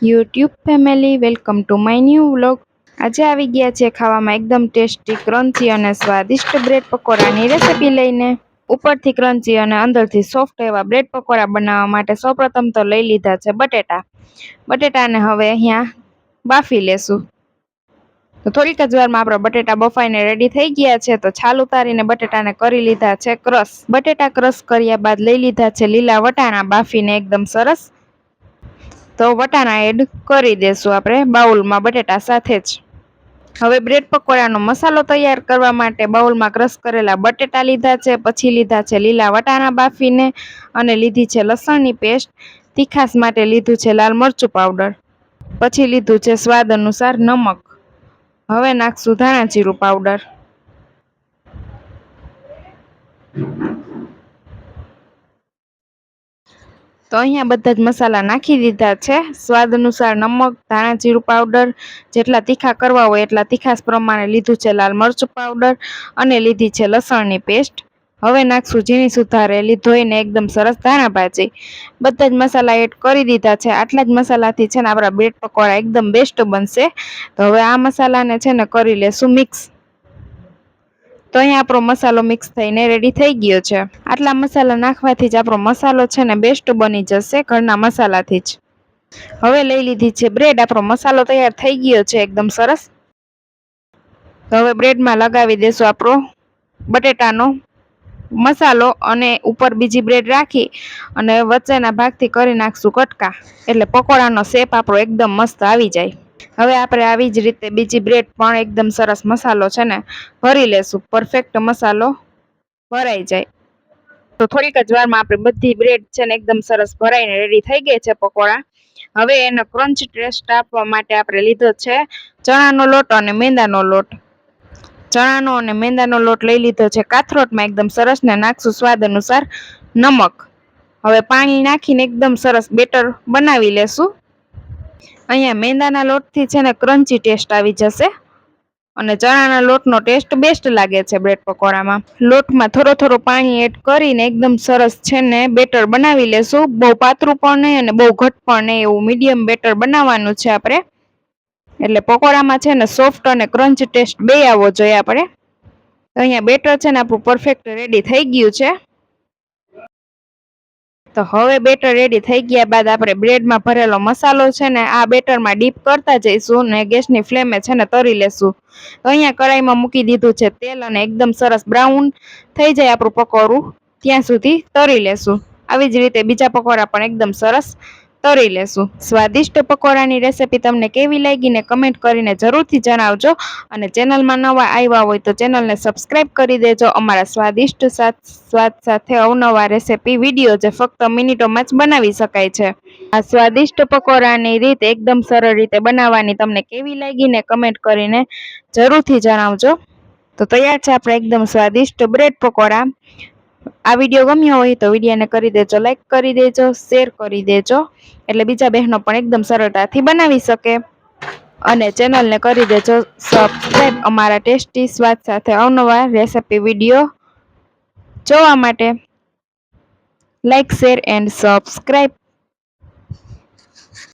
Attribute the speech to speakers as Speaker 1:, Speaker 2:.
Speaker 1: YouTube family welcome to my new vlog. આજે આવી ગયા છે ખાવામાં એકદમ ટેસ્ટી ક્રન્ચી અને સ્વાદિષ્ટ બ્રેડ પકોડાની રેસિપી લઈને। ઉપરથી ક્રન્ચી અને અંદરથી સોફ્ટ એવા બ્રેડ પકોડા બનાવવા માટે સૌપ્રથમ તો લઈ લીધા છે બટેટાને હવે અહીંયા બાફી લેશું। તો થોડીક જ વારમાં આપણા બટેટા બફાઈને રેડી થઈ ગયા છે। તો છાલ ઉતારીને બટેટાને કરી લીધા છે ક્રશ। બટેટા ક્રશ કર્યા બાદ લઈ લીધા છે લીલા વટાણા બાફીને એકદમ સરસ। તો વટાણા એડ કરી દેશું આપણે બાઉલમાં બટેટા સાથે જ। હવે બ્રેડ પકોડાનો મસાલો તૈયાર કરવા માટે બાઉલમાં ક્રશ કરેલા બટેટા લીધા છે, પછી લીધા છે લીલા વટાણા બાફીને અને લીધી છે લસણની પેસ્ટ, તીખાસ માટે લીધું છે લાલ મરચું પાવડર, પછી લીધું છે સ્વાદ અનુસાર નમક। હવે નાખશું ધાણા જીરું પાવડર। તો અહીંયા બધા જ મસાલા નાખી દીધા છે। સ્વાદ અનુસાર નમક, ધાણા જીરું પાવડર, જેટલા તીખા કરવા હોય એટલા તીખાસ પ્રમાણે લીધું છે લાલ મરચું પાવડર અને લીધી છે લસણની પેસ્ટ। હવે નાખશું ઝીણી સુધારેલી ધોઈને એકદમ સરસ ધાણા ભાજી। બધા જ મસાલા એડ કરી દીધા છે। આટલા જ મસાલાથી છે ને આપણા બ્રેડ પકોડા એકદમ બેસ્ટ બનશે। તો હવે આ મસાલાને છે ને કરી લેશું મિક્સ। તો અહીંયા આપણો મસાલો મિક્સ થઈને રેડી થઈ ગયો છે। આટલા મસાલા નાખવાથી જ આપણો મસાલો છે ને બેસ્ટ બની જશે ઘરના મસાલાથી જ। હવે લઈ લીધી છે બ્રેડ। આપણો મસાલો તૈયાર થઈ ગયો છે એકદમ સરસ। તો હવે બ્રેડમાં લગાવી દેશું આપણો બટેટાનો મસાલો અને ઉપર બીજી બ્રેડ રાખી અને વચ્ચેના ભાગથી કરી નાખશું કટકા, એટલે પકોડાનો શેપ આપણો એકદમ મસ્ત આવી જાય। હવે આપણે આવી જ રીતે બીજી બ્રેડ પણ એકદમ સરસ મસાલો છે ને ભરી લેશું, પરફેક્ટ મસાલો ભરાઈ જાય। તો થોડીક જ વારમાં આપણે બધી બ્રેડ છે ને એકદમ સરસ ભરાઈને રેડી થઈ ગઈ છે પકોડા। હવે એનો ક્રંચ ટેસ્ટ આપવા માટે આપણે લીધો છે ચણાનો લોટ અને મેંદાનો લોટ। ચણાનો અને મેંદાનો લોટ લઈ લીધો છે કાથરોટમાં એકદમ સરસ ને નાખશું સ્વાદ અનુસાર નમક। હવે પાણી નાખીને એકદમ સરસ બેટર બનાવી લેશું। અહીંયા મેંદાના લોટથી છે ને ક્રન્ચી ટેસ્ટ આવી જશે અને ચણાના લોટનો ટેસ્ટ બેસ્ટ લાગે છે બ્રેડ પકોડામાં। લોટમાં થોડો પાણી એડ કરીને એકદમ સરસ છે ને બેટર બનાવી લેશું। બહુ પાતળું પણ નહીં અને બહુ ઘટ પણ નહીં, એવું મીડિયમ બેટર બનાવવાનું છે આપણે, એટલે પકોડામાં છે ને સોફ્ટ અને ક્રંચ ટેસ્ટ બે આવવો જોઈએ આપણે। તો અહીંયા બેટર છે ને આપણું પરફેક્ટ રેડી થઈ ગયું છે। તો હવે બેટર રેડી થઈ ગયા બાદ આપણે બ્રેડમાં ભરેલો મસાલો છે ને આ બેટરમાં ડીપ કરતા જઈશું ને ગેસની ફ્લેમે છે ને તરી લેશું। તો અહીંયા કડાઈમાં મૂકી દીધું છે તેલ અને એકદમ સરસ બ્રાઉન થઈ જાય આપણું પકોડું ત્યાં સુધી તરી લેશું। આવી જ રીતે બીજા પકોડા પણ એકદમ સરસ તરી લેશું। સ્વાદિષ્ટ પકોડાની રેસિપી તમને કેવી લાગી ને કમેન્ટ કરીને જરૂરથી જણાવજો અને ચેનલમાં નવા આવ્યા હોય તો ચેનલને સબસ્ક્રાઈબ કરી દેજો। અમારા સ્વાદિષ્ટ સ્વાદ સાથે અવનવા રેસિપી વિડીયો જે ફક્ત મિનિટોમાં જ બનાવી શકાય છે। આ સ્વાદિષ્ટ પકોડાની રીત એકદમ સરળ રીતે બનાવવાની તમને કેવી લાગી ને કમેન્ટ કરીને જરૂરથી જણાવજો। તો તૈયાર છે આપણે એકદમ સ્વાદિષ્ટ બ્રેડ પકોડા। આ વિડીયો ગમ્યો હોય તો વિડીયોને કરી દેજો લાઈક કરી દેજો, શેર કરી દેજો, એટલે બીજા બહેનો પણ એકદમ સરળતાથી બનાવી શકે અને ચેનલને કરી દેજો સબસ્ક્રાઈબ અમારા ટેસ્ટી સ્વાદ સાથે અવનવા રેસિપી વિડીયો જોવા માટે। Like, share and subscribe.